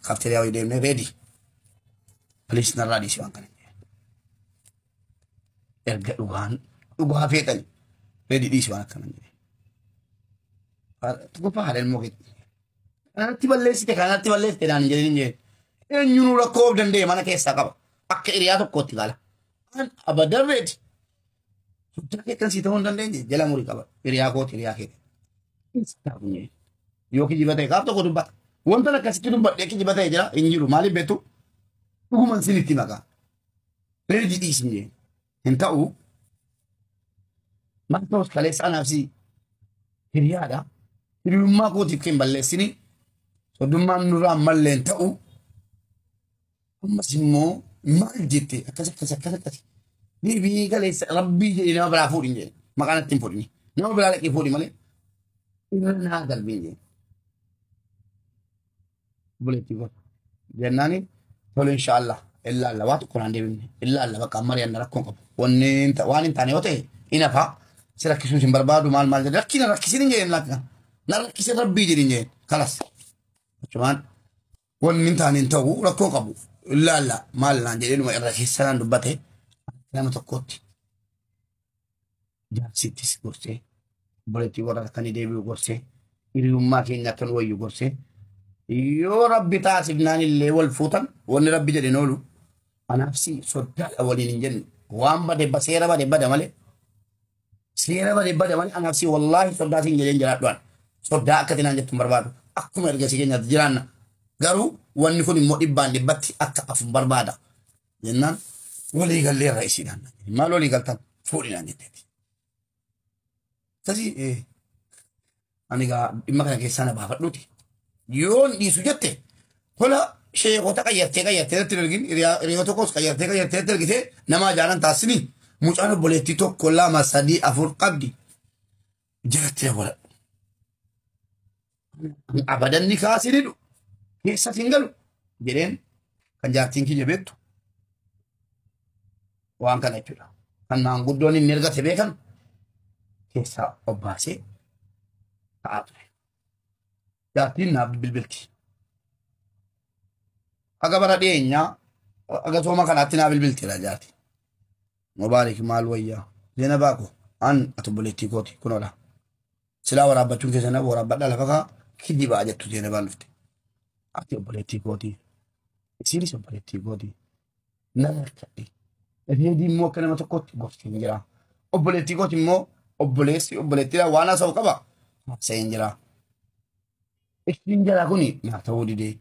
كافتريا ويدين ريدي بليس نرادي سوان كان ارجع لغان فيتني ريدي دي سوان كان تقول فهذا الموقت أنا تبلش تكان تبلش تدان جدين إن ينورا كوب دندي mana كيسا كابا أكيريا تو كوتي كلا أن أبدا ريد sudah kan si tahun dan dendeng jalan muri kaba iriya ko tiriya ke istagunye yo ki jibate ka to ko dumba wonta na kasi dumba de ki jibate jara injiru mali betu ko man siniti maga redi isnye enta u ma to kale sana si iriya da irumma ko tikin balle sini so dumma nura malle enta u amma simmo mal jitte akasa ni kale rabbi ina bra fudi nje makana tim fudi ni no bra laki fudi male ina dal binje boleh tiba jannani tol inshallah illa allah wat quran de binne illa allah baka mariyan rakko ko wonni wani tane wote ina fa sira kisu sim barbadu mal mal rakina rakisi nje lakka na rakisi rabbi de nje khalas cuman wonni tane tawu rakko ko illa allah mal nanje de no rakisi sanan dubate nama tokkotti jaarsittis gorsee boletti warra kan deebi'u gorsee hiriyummaa keenya tan wayyu gorsee yoo rabbi taasifnaan illee wal fuutan wanni rabbi jedhe noolu anaafsi soddaadha waliin hin jenne waan bade seera bade malee anaafsi wallaahi soddaatiin jedheen jiraadhuan soddaa akka tinaan jettu barbaadu akkuma ergasii keenyaatti jiraanna garuu wanni kun immoo dhibbatti akka afu barbaada jennaan ولي قال لي رئيسي لنا ما لولي قال طب فوري لنا جدتي تزي إيه أنا قا إما كان كيسانا بافرلوتي يون دي سجدت هلا شيء قطع غيرت تلقين ريوتو كوس غيرت تلقين نما جانا تاسني مش أنا بوليتي تو كلا ما صدي أفور قبدي جرت يا ولا أبدا نكاسي لدو كيسا تنقلو جرين كان جاتين كي جبتو waan kana jechuudha. Kan maanguddoon inni ergate beekan keessaa obbaasee ta'aa ture. Jaartiin naaf bilbilti. Aga bara dhiyeenyaa aga sooma kanaatti naa bilbiltidha jaartiin. Mubaarik maal wayyaa. Zeena baako an ati obboleettii kooti kunoodha. Silaa waraabbachuun keessana waraabbadha lafa kaa kiddi ba'a jettu zeena baan dhufte. Ati obboleettii kooti. Isiinis obboleettii kooti. Nama harkadhi. Reedi immoo akka nama tokkotti gorsee hin jira. Obboleettii kooti immoo obboleettiidha waan haasa'u qaba. Haasa'ee hin jira. Ishiin jala kuni naa ta'uu didee.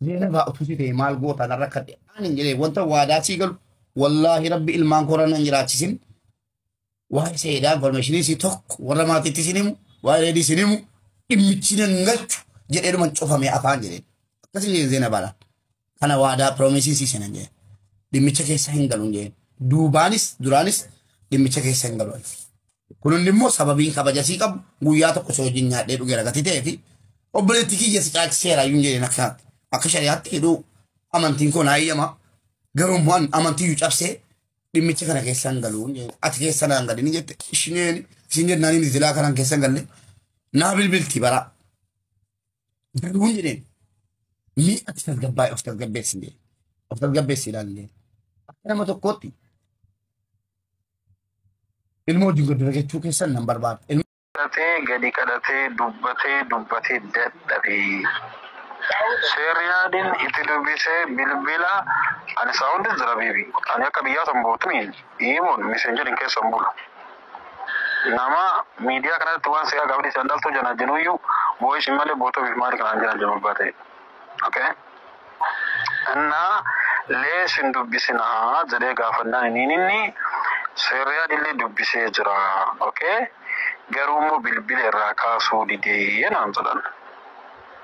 Zeenabaa utusi ta'e maal goota narra kadhe aan hin jedhee wanta waadaa sii galu wallaahi rabbi ilmaan koran hin jiraachisin. Waa'ee seedaa informationii si tokko warra maatiitti sin himu waa'ee reedii sin himu dhimmichi nan galchu jedhee dhuman cufamee afaan jedhee. Akkasii Zeenabaadhaan kana waadaa piroomisii sii senan jedhee. Dhimmicha keessa hin galuun jeen duubaanis duraanis dhimmicha keessa hin galuun kun immoo sababiin kabajasii qabu guyyaa tokko soo wajjin nyaadhee dhugee ragati ta'ee fi obboleettii kiyya si caalchiseera yuun jeen akka shari'aatti hidhuu amantiin koo naayyama garuu immoo amantii cabsee dhimmicha kana keessa hin galuun jeen ati keessa naan gadini jette isin jennaaniin itilaa kanaan keessa hin galle naa bilbilti bara galuun jedheen mii ati tasgabbaa'e of tasgabbeessin jeen of tasgabbeessi ilaallee nama tokkotti ilmoo wajjin guddina jechuu keessan nan barbaadu. Kadhatee gadi kadhatee dubbatee dadhabee seeriyaadin itti dubbisee bilbila ani saawundi jira beebi ani akka biyyaa san bootumiin himuun miseenjeriin keessan bula. Nama miidiyaa kanatti waan seeraa gaafadhi sandaltu jana jinuyyuu boo'isin malee bootuuf maali kanaan jiran jiru baate. Okay? Innaa leesin dubbisinaa jedhee gaafannaan inni seeriyaan illee dubbisee jira. Okay? Garuu immoo bilbila irraa kaasuu didee naan jedhan.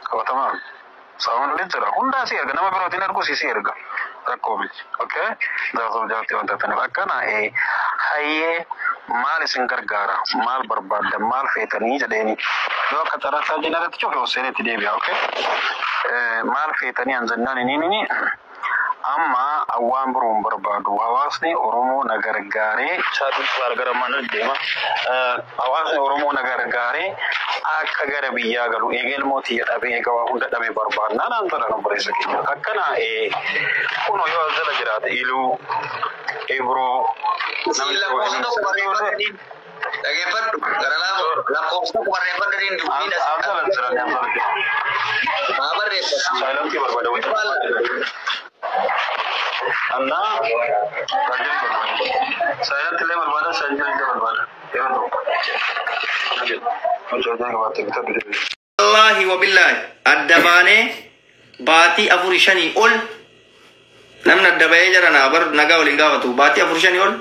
Qabatamaa saawundi jira. Hundaa si erga nama birootiin ergu si erga. Rakkoo miti. Okay? Daasoo jaartii wanta tanaaf akkana hayyee maal isin gargaara maal barbaadda maal feetanii jedheeni yoo akka xarataa jenarratti cufe hosseenetti deebi'a. Okay? Maal feetanii anjannaan inni amma awwaan biroon barbaadu hawaasni Oromoo na gargaaree chaatiin gargaaraman deema hawaasni Oromoo na gargaaree akka gara biyyaa galu eegel mootii dhabe eegaa hunda dhabe barbaannaan antara no barisa keenya akkana kuno yoo azala jiraate ilu ebro namni Dhaggeeffadhu gara lakkoofsa barreeffadhaniin dubbiidha. azala jira ne azala Maa barreeffatu? silent barbaada wajjin anna rajin barbaada silent le barbaada silent barbaada Wallahi wa billahi addabaane baatii afur shanii ol namni addabayee jira naa bar nagaa waliin gaafatu baatii afur shanii ol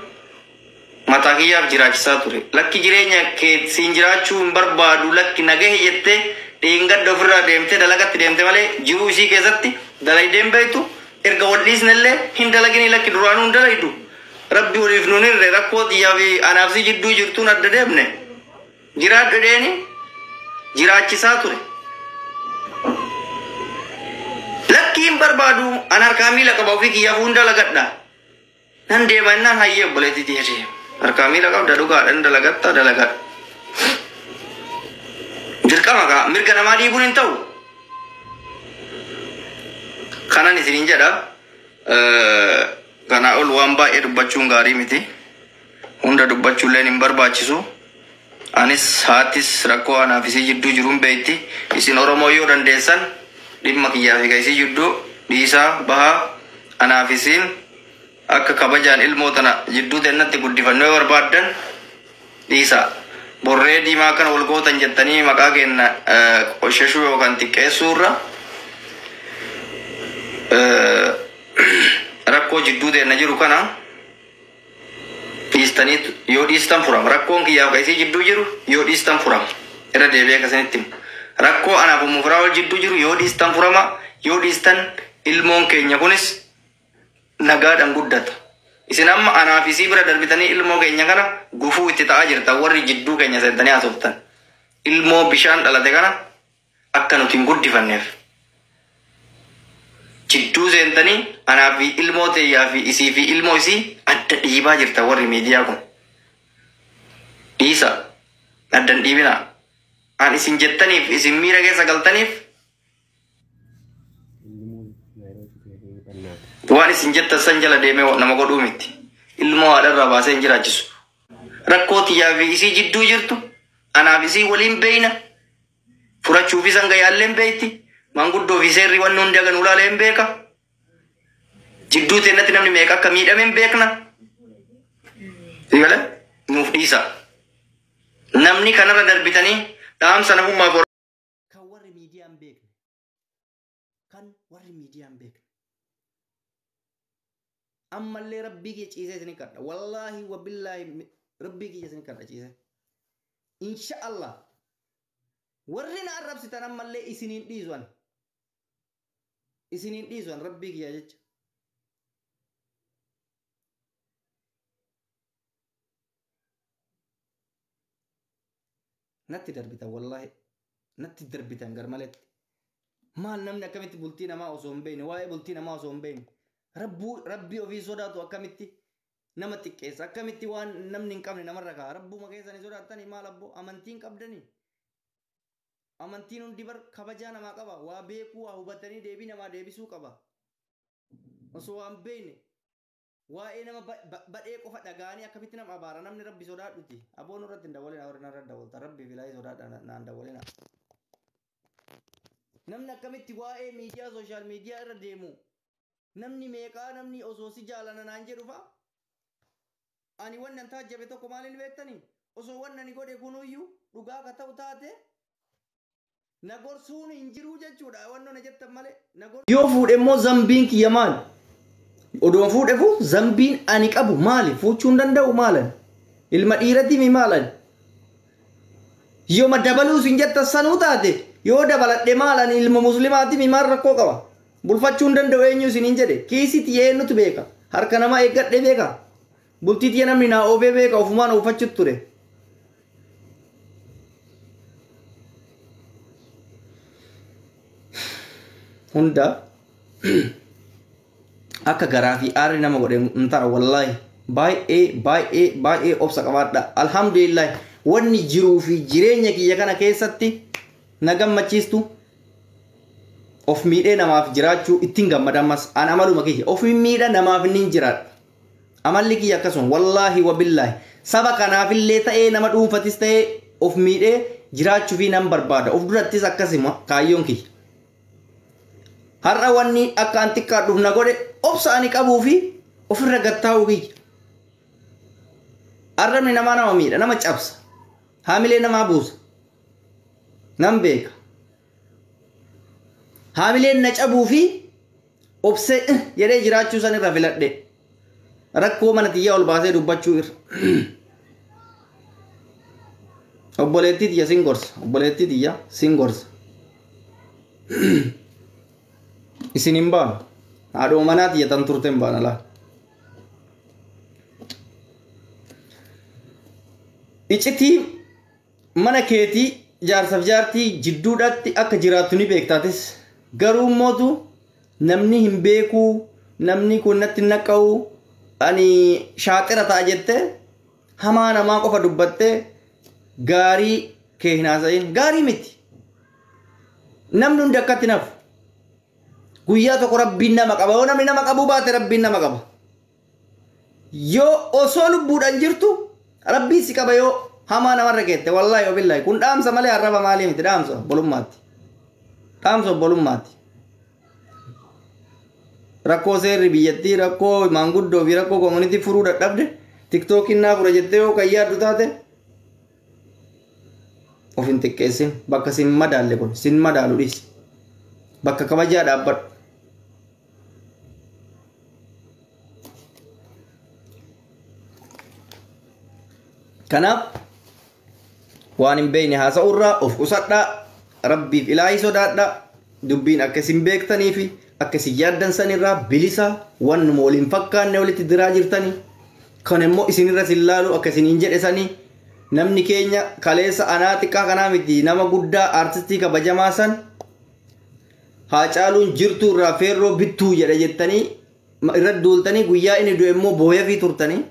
mataa kiyyaaf jiraachisaa ture lakki jireenya kee siin jiraachuu hin barbaadu lakki nagahe jettee dhiingadda ofirraa deemtee dalagatti deemte malee jiruu isii keessatti dalaydeen beektu erga walliisnellee hin dalagini lakki duraanuu hin dalaydu rabbi waliif nuun hirre rakkoo xiyyaa fi anaafsi jidduu jirtuun adda deemne jiraadhu dheeni jiraachisaa ture lakkiin barbaadu an harkaa miila qaba ofii kiyyaaf hunda lagadha nan deema innaan hayyee obboleetti dhiyeessee harkaa miila qabda dhugaadhaan dalagatta dalagadha dirqama kaa mirga namaa dhiibuun hin ta'u kanan isiniin jedha kana ol waan baay'ee dubbachuun gaarii miti hunda dubbachuulleen hin barbaachisu anis haatis rakkoo anaafisii jidduu jiruun beeyti isin oromoo yoo dandeessan dhimma kiyyaa fi isii jidduu dhiisaa bahaa anaafisiin akka kabajaan ilmoo tana jidduu teennatti guddifannoo barbaaddan dhiisaa borree diimaa kana wal gootan jettanii maqaa kenna qoshashuu yookaan xiqqeessuurra rakkoo jidduu teenna jiru kana dhiistanii yoo dhiistan furama rakkoon kiyyaaf ka isii jidduu jiru yoo dhiistan furama irra deebi'ee akkasinitti rakkoo anaaf umufuraa wal jidduu jiru yoo dhiistan furama yoo dhiistan ilmoon keenya kunis nagaadhaan guddata isin amma anaaf isii bira darbitanii ilmoo keenya kana gufuu itti ta'aa jirtan warri jidduu keenya seentanii haasoftan ilmoo bishaan dhalate kana akka nuti hin guddifanneef jidduu seentanii anaaf ilmoo teeyyaa fi isii fi ilmoo isii adda dhiibaa jirta warri miidiyaa kun dhiisa addan dhiibina an isin jettaniif isin miira keessa galtaniif waan isin jettan san jala deemee nama godhuu miti ilmoo haadharraa baasee hin jiraachisu rakkoo xiyyaa fi isii jidduu jirtu anaaf isii waliin beeyna furachuufi san gayyaalleen beeyti manguddoo fi seerri wanni hundi agan ulaaleen beeka jidduu teennatti namni meeqa akka miidhameen beekna sigale nuuf dhiisa namni kanarra darbitanii dhaamsa namummaa kan warri miidiyaan beekne kan warri miidiyaan beekne ammallee rabbii kee ciisee isin kadha wallaahi wa billaahi rabbii kee isin kadha ciisee insha Allah warri na arrabsitan ammallee isiniin dhiisuan rabbii kiyyaa jecha natti darbitan wallaahi natti darbitan garmaletti maal namni akkamitti bultii namaa osoo hin beekne waa'ee bultii namaa osoo hin beekne rabbii ofii sodaatu akkamitti nama xiqqeessa akkamitti waan namni hin qabne namarra ka'a rabbuma keessanii sodaattanii maal abboo amantiin qabdanii amantiin hundi bar kabajaa namaa qaba waa beekuu waa hubatanii deebii namaa deebisuu qaba osoo waan beekne waa'ee nama badhee qofa dhagaanii akkamitti nama abaara namni rabbi sodaadhuti aboon irratti hin dawwalina warri narra dawwalta rabbii filaayee sodaadha naan dawwalina namni akkamitti waa'ee miidiyaa sooshaal miidiyaa irra deemu namni meeqaa namni osoo si jaalana naan jedhu fa'a ani wannan taajjabe tokko maaliin beektanii osoo wannan godhe kunuyyuu dhugaa ka ta'u taate nagorsuun hin jiruu jechuudha wannoona jettan malee yoo fuudhe immoo zambiin kiyya maali odoon fuudhefu zambiin ani qabu maali fuuchuu hin danda'u maalan ilma dhiiratti mi maalan yoo ma dabaluu sin jettan sanuu taate yoo dabaladhe maalan ilma muslimaati mi maal rakkoo qaba bulfachuu hin danda'u eenyu isiniin jedhe kiisitti yeennutu beeka harka namaa eeggadhe beeka bultiitti namni naa oofee beeka ofumaan oofachuutu ture hunda akka garaa fi aarri nama godhe hin ta'a wallaahi baay'ee obsa qabaadha alhamdulillah wanni jiruu fi jireenya kiyya kana keessatti na gammachiistu of miidhee namaaf jiraachuu ittiin gammadamas an amaluma kiyya of miidha namaaf nin jiraadha amalli kiyya akkasuma wallaahi wabillaahi saba kanaafillee ta'ee nama dhuunfatis ta'ee of miidhee jiraachuu fi nan barbaada of durattis akkasuma kaayyoon kiyya har'a wanni akka an xiqqaadhuuf na godhe obsa ani qabuu fi ofirra gattaa'uu kiyya arrabni nama miidha nama cabsa haamilee namaa buusa nan beeka haamileen na cabuu fi obsee jedhee jiraachuu san irra filadhe rakkoo mana tiyyaa ol baasee dubbachuu irra obboleettii tiyya sin gorsa obboleettii tiyya sin gorsa isin hin baanu haadhoo manaa tiyya tan turte hin baana laa icitii mana keetii jaarsaf jaartii jidduudhaatti akka jiraattu ni beektaatis garuu mootu namni hin beekuu namni kun natti naqa'u ani shaaxira ta'a jettee hamaa namaa qofa dubbattee gaarii kee hin haasa'in gaarii miti namni hundi akkatti nafu guyyaa tokko rabbiin nama qaba yoo namni nama qabuu baate rabbiin nama qaba yoo osoo lubbuudhaan jirtu rabbii si qaba yoo hamaa namarra geette wallaahi obillaahi kun dhaamsa malee arraba maalii miti dhaamsa obbolummaatti rakkoo seerri biyyattii rakkoo maanguddoo fi rakkoo koominitii furuu dadhabde tiktookiin naa fura jettee yoo kan yaaddu taate of hin xiqqeessin bakka sin madaalle kun sin madaalu dhiisi bakka kabajaa dhaabbadhu kanaaf waan hin beekne haasa'urraa of qusadhaa rabbiif ilaahii sodaadhaa dubbiin akka isin beektanii fi akka isin yaaddan sanirraa bilisa wannuma waliin fakkaanne walitti diraa jirtanii kan immoo isinirra sin laalu akka isin hin jedhe sanii namni keenya kaleessa anaa xiqqaa kanaa miti nama guddaa aartistii kabajamaa san Haacaaluun jirtu irraa feerroo bittuu jedha jettanii irra duultanii guyyaa inni du'e immoo booya fi turtanii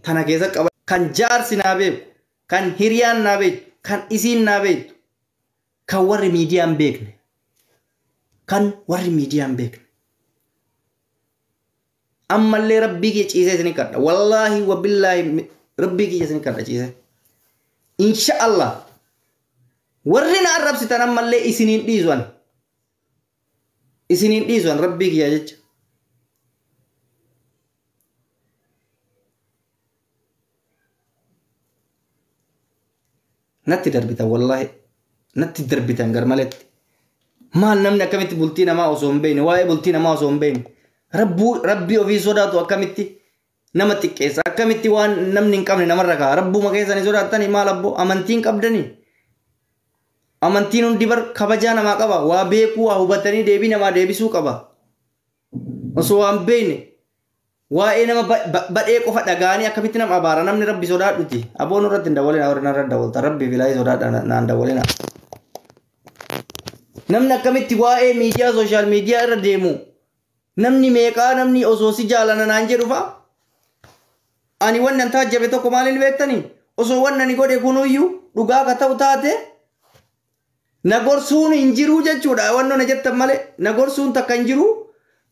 tana keessa qaba kan jaarsi naa beeku kan hiriyaan naa beeku kan isiin naa beektu kan warri miidiyaan beekne ammallee rabbii kee ciisee isin kadha wallaahi wabillaahi rabbii kee isin kadha ciisee insha Allah warri na arrabsitan ammallee isiniin dhiisuan rabbii kiyya jecha natti darbitan wallaahi natti darbitan garmaletti maal namni akkamitti bultii namaa osoo hin beekne waa'ee bultii namaa osoo hin beekne rabbii ofii sodaatu akkamitti nama xiqqeessa akkamitti waan namni hin qabne namarra ka'a rabbuma keessanii sodaattanii maal abboo amantiin qabdanii amantiin hundi bar kabajaa namaa qaba waa beekuu waa hubatanii deebii namaa deebisuu qaba osoo waan beekne waa'ee nama badhee qofa dhagaanii akkamitti nama abaara namni rabbi sodaadhuti aboon irratti hin dawwalina warri narra dawwalta rabbi filaayee sodaadha naan dawwalina namni akkamitti waa'ee miidiyaa sooshaal miidiyaa irra deemu namni meeqaa namni osoo si jaalana naan jedhu fa'a ani wannan taajjabe tokko maaliin beektanii osoo wannan godhe kunuyyuu dhugaa ka ta'u taate nagorsuun hin jiruu jechuudha wanno na jettan malee nagorsuun takka hin jiruu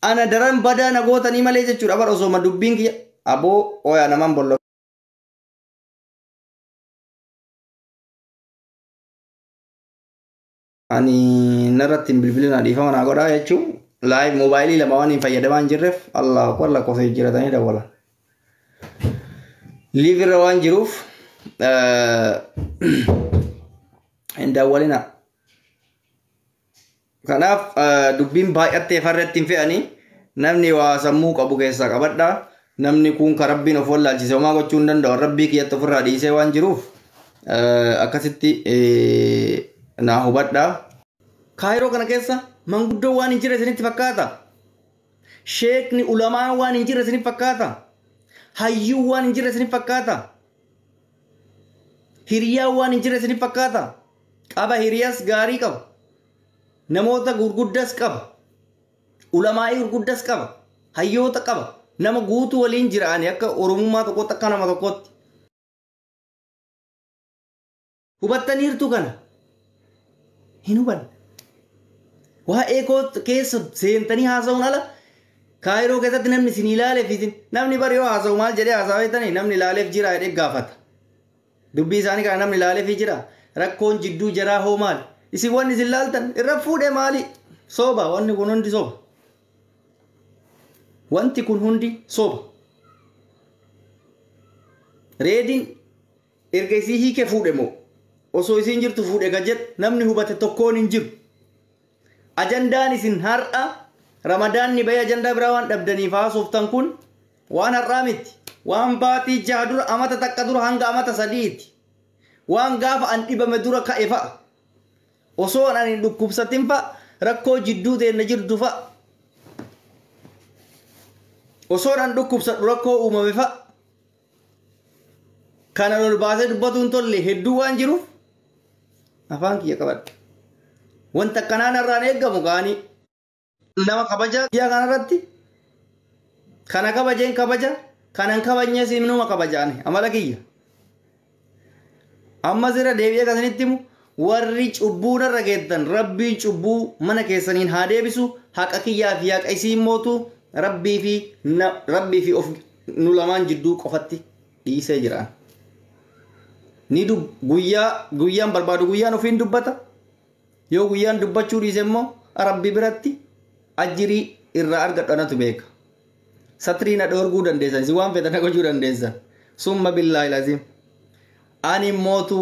ana daran badaa nagootanii malee jechuudha bar osoo dubbiin kiyya aboo oyaa naman bollo ani narratti bilbilina dhiifama naa godhaa jechuun live mobaayilii lama waan hin fayyadamaa hin jirreef Allah akbar lakkoofsa jijjiiratanii dawwalan live irra waan jiruuf hin dawwalina kanaaf dubbiin baay'attee farratti hin fe'anii namni waa sammuu qabu keessaa qabadha namni kun ka rabbiin of wallaalchise homaa gochuu hin danda'u rabbii kiyyatti ofirraa dhiisee waan jiruuf akkasitti naa hubadha kaayiroo kana keessa manguddoo waan hin jirre isinitti fakkaata sheekni ulamaa waan hin jirre isinitti fakkaata hayyuu waan hin jirre isinitti fakkaata hiriyaa waan hin jirre isinitti fakkaata qaba hiriyaas gaarii qaba namoota gurguddas qaba ulamaa'ii gurguddas qaba hayyoota qaba nama guutuu waliin jiraani akka oromummaa tokkotti akka nama tokkotti hubattaniirtu kana hin huban waa'ee koo keessa seentanii haasa'uun ala kaayiroo keessatti namni isin ilaaleef isin namni bari yoo haasa'u maal jedhee haasa'eetanii namni ilaaleef jira jedhee gaafata dubbii isaanii kana namni ilaaleef jira rakkoon jidduu jaraa hoo maal isin wanni isin laaltan irra fuudhee maali soba wanni kun hundi soba wanti kun hundi soba reediin erga isii hiike fuudhe moo osoo isin jirtu fuudhe ka jedhu namni hubate tokkoon hin jiru ajandaan isin har'a ramadaanni bahe ajandaa biraa waan dhabdaniif haasoftan kun waan har'aa miti waan baatii jaha dura amata takka dura hanga amata sadiiti waan gaafa an dhibame dura ka'e fa'a osoo an hin dhukkubsatin fa'a rakkoo jidduu teenna jirtu fa'a osoo an dhukkubsadhu rakkoo uumame fa'a kana ol baasee dubbatuun tolle hedduu waan jiruuf afaan kiyya qabadha wanta akkanaan irraan eeggamu gaanii nama kabaja biyya kanarratti kana kabajeen kabaja kanan kabajnee simnuma kabajaane amala kiyya amma sira deebi'ee kasanitti himu warri cubbuu narra geettan rabbiin cubbuu mana keessaniin haa deebisu haqa kiyyaa fi haqa isiin mootu rabbii fi of nu lamaan jidduu qofatti dhiisee jiraan ni guyyaan barbaadu guyyaan ofiin dubbata yoo guyyaan dubbachuu dhiise immoo rabbi biratti ajjirii irraa argadhanatu beeka satrii na dhoorguu dandeessan si waan fedhan gochuu dandeessan summa billaahi laziim ani mootu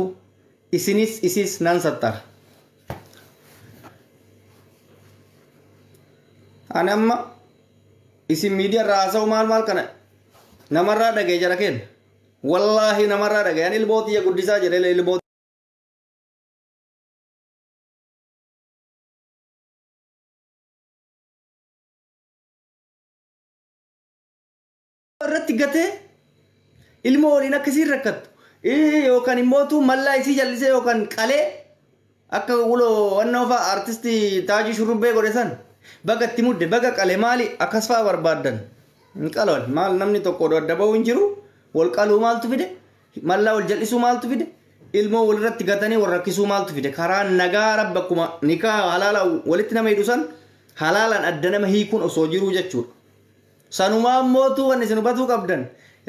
isinis isis nan sattara ani amma isin miidiyaa irraa haasa'u maal kana namarraa dhagee jara kenna wallaahi namarraa dhagee ani ilmootiyya guddisaa jedhe ilmooti irratti gatee ilmoo waliin akkasiin rakkattu yookaan immootu mallaa isii jallisee yookaan qalee akka uloo wannoo fa'a artistii Taajii Shurrubbee godhe san baga itti mudde baga qale maali akkas fa'a barbaaddan hin qalan maal namni tokko adda ba'uu hin jiru wal qaluu maaltu fide mallaa wal jallisuu maaltu fide ilmoo walirratti gatanii wal rakkisuu maaltu fide karaa nagaa rabba akkuma nikaa halaala walitti nama hidhu san halaalaan adda nama hiikuun osoo jiruu jechuudha. Sanumaan mootuu wanni isin hubatuu qabdan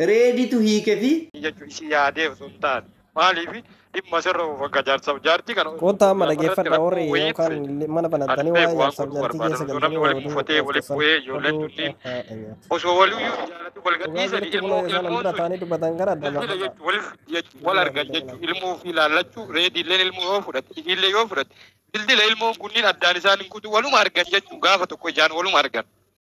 reeditu hiike fi jechuun isi yaadeef sun taate maaliif dhimma sirra ofagga jaarsaaf jaartii kana kota amma dhaggeeffadha warri yookaan mana banattanii waa jaarsaaf jaartii keessa namni wal buufatee waliif bu'ee ijoolleen tulliin osoo waliyyuu jaalatti wal gadhiisanii ilmoo taanii dubbatan gara adda waliif wal argan jechuun ilmoo fi ilaallachuu reediilleen ilmoo yoo fudhatte isiillee yoo fudhatte dildila ilmoo kunniin addaan isaan hin kutu waluma argan jechuun gaafa tokko ijaan waluma argan.